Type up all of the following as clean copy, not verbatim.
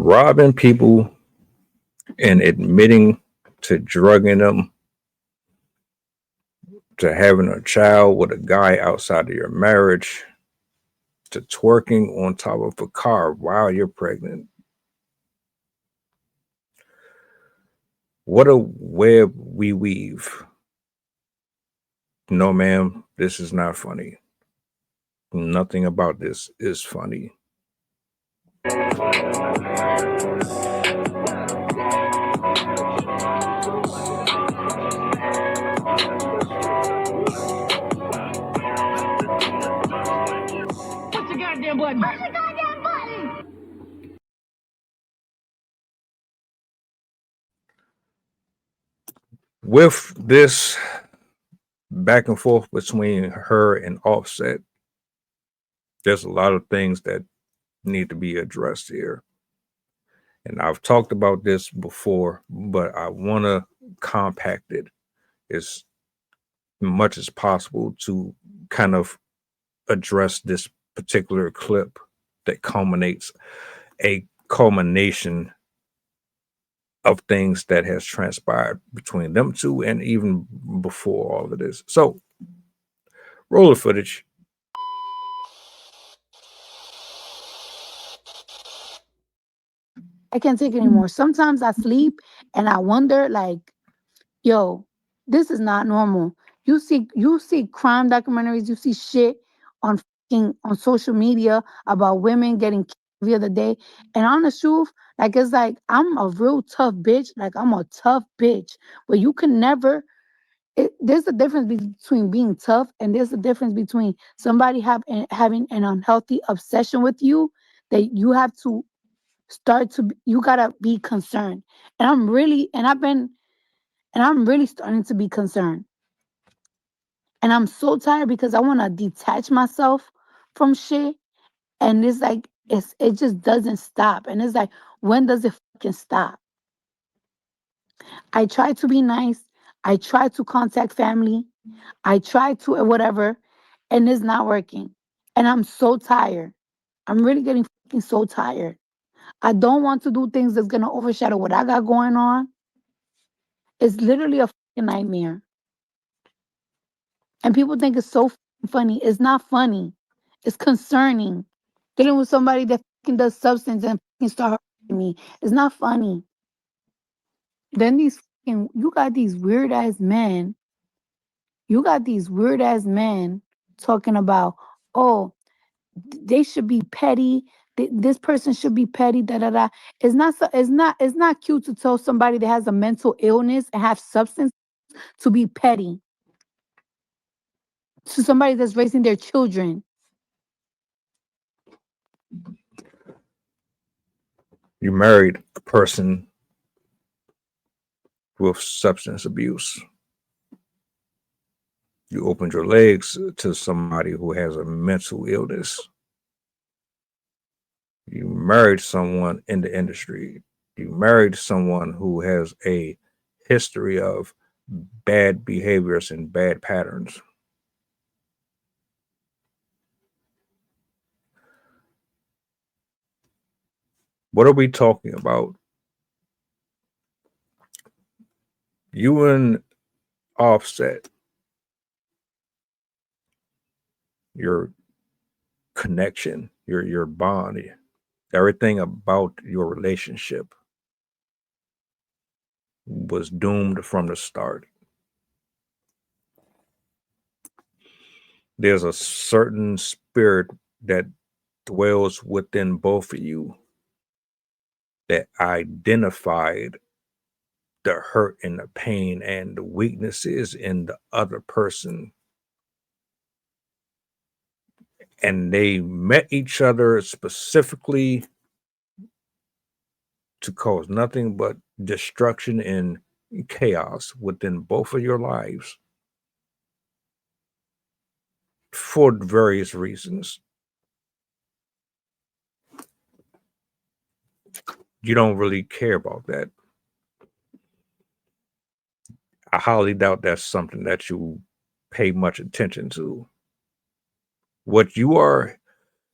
robbing people and admitting to drugging them, to having a child with a guy outside of your marriage, to twerking on top of a car while you're pregnant. What a web we weave. No, ma'am, this is not funny. Nothing about this is funny. Push the goddamn button. Push the goddamn button. With this back and forth between her and Offset, there's a lot of things that need to be addressed here. And I've talked about this before, but I want to compact it as much as possible to kind of address this particular clip that culminates a culmination of things that has transpired between them two and even before all of this. So, roll the footage. I can't take it anymore. Sometimes I sleep and I wonder, like, yo, this is not normal. You see crime documentaries, you see shit on on social media about women getting killed the other day. And on the truth, like it's like I'm a real tough bitch. Like I'm a tough bitch. But you can never there's a difference between being tough and there's a difference between somebody having an unhealthy obsession with you that you have to you gotta be concerned. And I'm really starting to be concerned. And I'm so tired because I want to detach myself from shit. And it's like it just doesn't stop. And it's like, when does it fucking stop? I try to be nice. I try to contact family. I try to whatever, and it's not working. And I'm so tired. I'm really getting fucking so tired. I don't want to do things that's gonna overshadow what I got going on. It's literally a fucking nightmare. And people think it's so funny. It's not funny. It's concerning. Dealing with somebody that fucking does substance and fucking start hurting me. It's not funny. Then you got these weird ass men. You got these weird ass men talking about, oh, they should be petty. This person should be petty. Da da da. It's not cute to tell somebody that has a mental illness and have substance to be petty to somebody that's raising their children. You married a person with substance abuse. You opened your legs to somebody who has a mental illness. You married someone in the industry. You married someone who has a history of bad behaviors and bad patterns. What are we talking about? You and Offset, your connection, your bond, everything about your relationship was doomed from the start. There's a certain spirit that dwells within both of you that identified the hurt and the pain and the weaknesses in the other person. And they met each other specifically to cause nothing but destruction and chaos within both of your lives for various reasons. You don't really care about that. I highly doubt that's something that you pay much attention to. What you are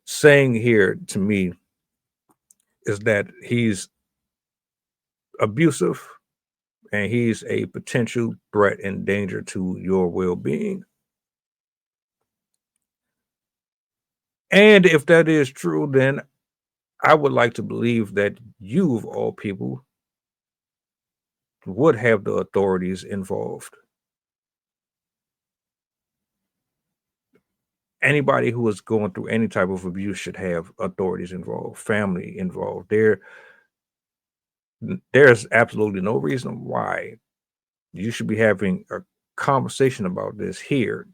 saying here to me is that he's abusive and he's a potential threat and danger to your well-being. And if that is true, then I would like to believe that you, of all people, would have the authorities involved. Anybody who is going through any type of abuse should have authorities involved, family involved. There's absolutely no reason why you should be having a conversation about this here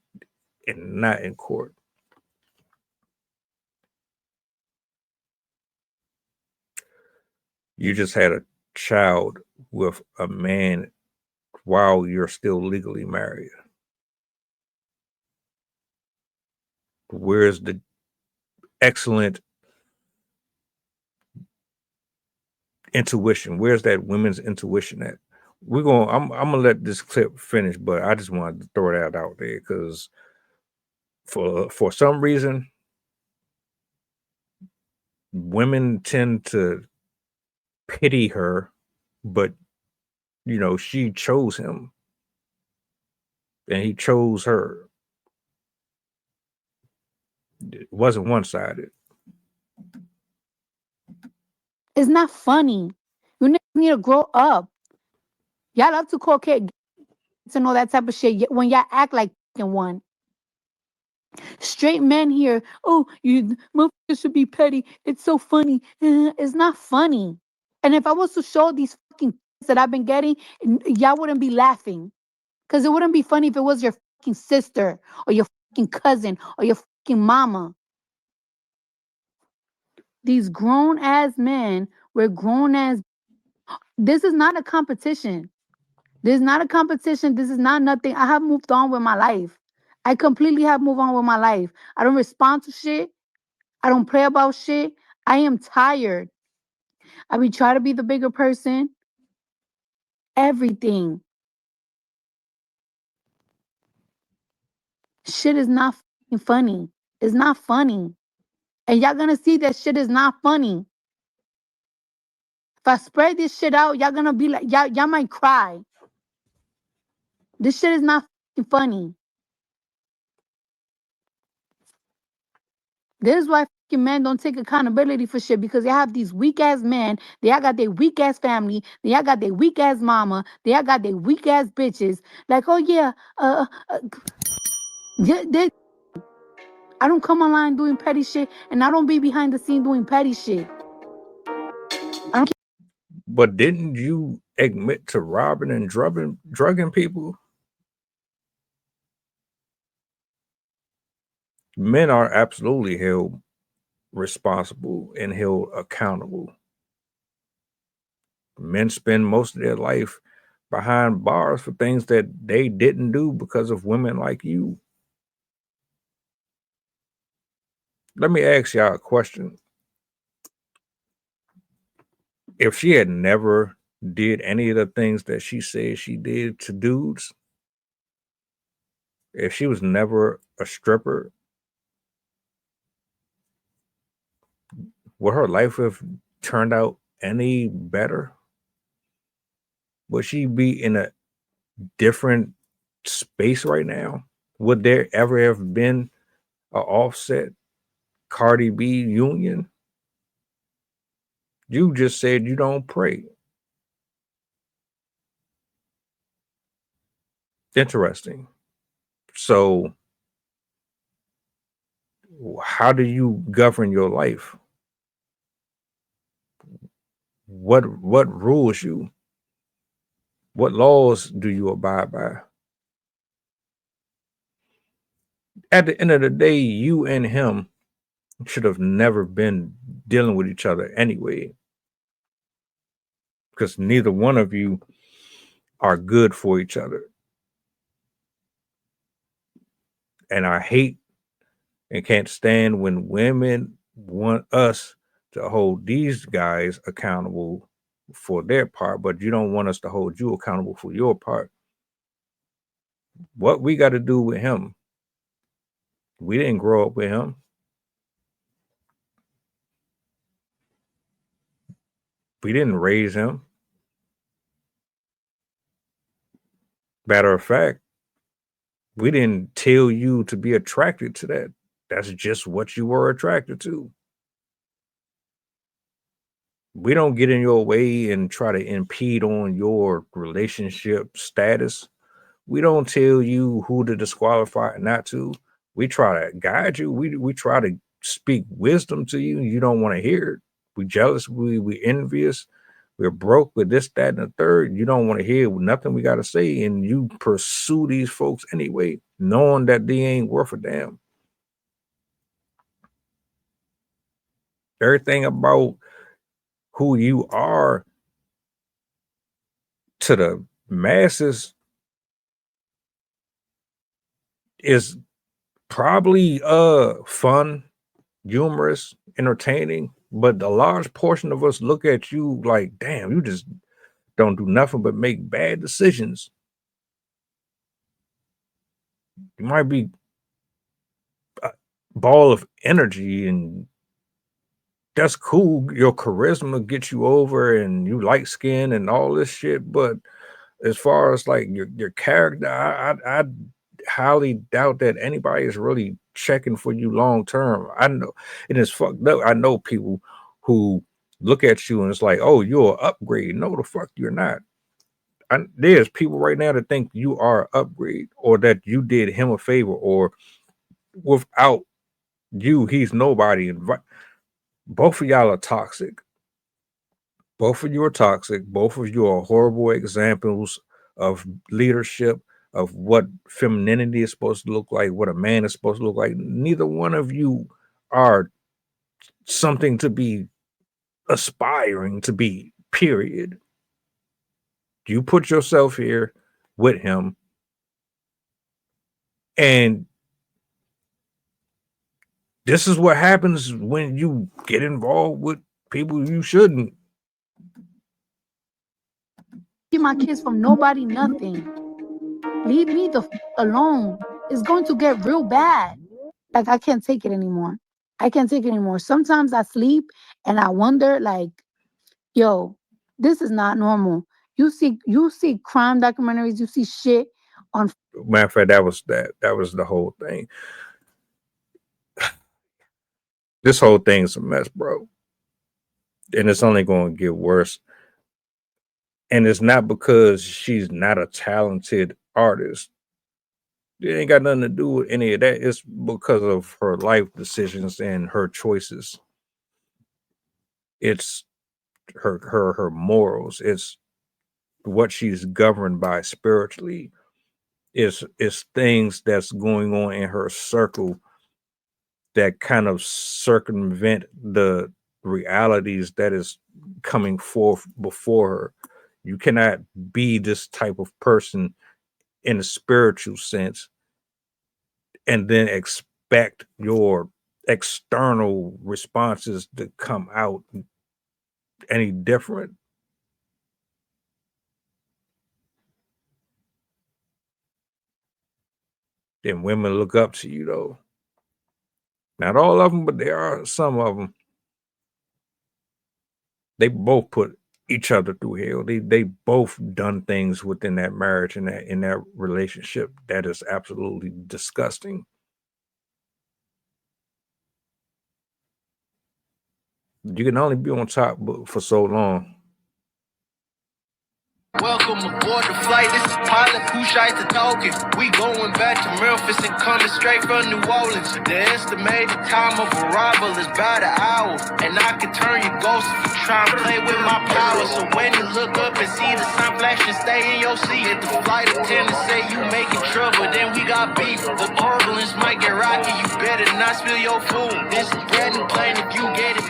and not in court. You just had a child with a man while you're still legally married. Where's the excellent intuition? Where's that women's intuition at? I'm gonna let this clip finish, but I just wanted to throw that out there because for some reason women tend to pity her, but she chose him and he chose her. It wasn't one-sided. It's not funny. You need to grow up. Y'all love to call kids and all that type of shit when y'all act like one. Straight men here, oh, you motherfuckers should be petty. It's so funny. It's not funny. And if I was to show these fucking that I've been getting, y'all wouldn't be laughing. Because it wouldn't be funny if it was your fucking sister or your fucking cousin or your fucking mama. These grown ass men, we're grown ass. This is not a competition. This is not a competition. This is not nothing. I have moved on with my life. I completely have moved on with my life. I don't respond to shit. I don't pray about shit. I am tired. I be trying to be the bigger person. Everything. Shit is not fucking funny. It's not funny. And y'all gonna see that shit is not funny. If I spread this shit out, y'all gonna be like, y'all might cry. This shit is not fucking funny. This is why fucking men don't take accountability for shit because they have these weak ass men. They all got their weak ass family. They all got their weak ass mama. They all got their weak ass bitches. Like, oh yeah, I don't come online doing petty shit, and I don't be behind the scene doing petty shit. I don't. But didn't you admit to robbing and drugging people? Men are absolutely held responsible and held accountable. Men spend most of their life behind bars for things that they didn't do because of women like you. Let me ask y'all a question. If she had never did any of the things that she said she did to dudes, if she was never a stripper, would her life have turned out any better? Would she be in a different space right now? Would there ever have been a Offset Cardi B union? You just said you don't pray. Interesting. So how do you govern your life? What rules you? What laws do you abide by? At the end of the day, you and him should have never been dealing with each other anyway, because neither one of you are good for each other. And I hate and can't stand when women want us to hold these guys accountable for their part, but you don't want us to hold you accountable for your part. What we got to do with him? We didn't grow up with him. We didn't raise him. Matter of fact, we didn't tell you to be attracted to that. That's just what you were attracted to. We don't get in your way and try to impede on your relationship status. We don't tell you who to disqualify and not to. We try to guide you. We try to speak wisdom to you. You don't want to hear it. We jealous. We envious. We're broke with this, that, and the third. You don't want to hear nothing we got to say, and you pursue these folks anyway, knowing that they ain't worth a damn. Everything about who you are to the masses is probably fun, humorous, entertaining, but a large portion of us look at you like, damn, you just don't do nothing but make bad decisions. You might be a ball of energy, and that's cool. Your charisma gets you over, and you light skin and all this shit. But as far as like your character, I highly doubt that anybody is really checking for you long term. I know, and it's fucked up. I know people who look at you and it's like, oh, you're an upgrade. No, the fuck you're not. There's people right now that think you are an upgrade, or that you did him a favor, or without you, he's nobody. Both of y'all are toxic. Both of you are toxic. Both of you are horrible examples of leadership, of what femininity is supposed to look like, what a man is supposed to look like. Neither one of you are something to be aspiring to be, period. You put yourself here with him, and this is what happens when you get involved with people you shouldn't. Keep my kids from nobody, nothing. Leave me the alone. It's going to get real bad. Like, I can't take it anymore. I can't take it anymore. Sometimes I sleep and I wonder, like, yo, this is not normal. You see crime documentaries, you see shit on. Matter of fact, that was the whole thing. This whole thing's a mess, bro. And it's only going to get worse. And it's not because she's not a talented artist. It ain't got nothing to do with any of that. It's because of her life decisions and her choices. It's her morals. It's what she's governed by spiritually. It's things that's going on in her circle that kind of circumvent the realities that is coming forth before her. You cannot be this type of person in a spiritual sense and then expect your external responses to come out any different. Then women look up to you, though. Not all of them, but there are some of them. They both put each other through hell. They both done things within that marriage and in that relationship that is absolutely disgusting. You can only be on top for so long. Welcome aboard the flight. This is pilot Pusha talking. We going back to Memphis and coming straight from New Orleans. The estimated time of arrival is about an hour, and I can turn your ghost if you try and play with my power. So when you look up and see the sun flashing, stay in your seat. If the flight attendant say you making trouble, then we got beef. The turbulence might get rocky. You better not spill your food. This is bread and plain if you get it.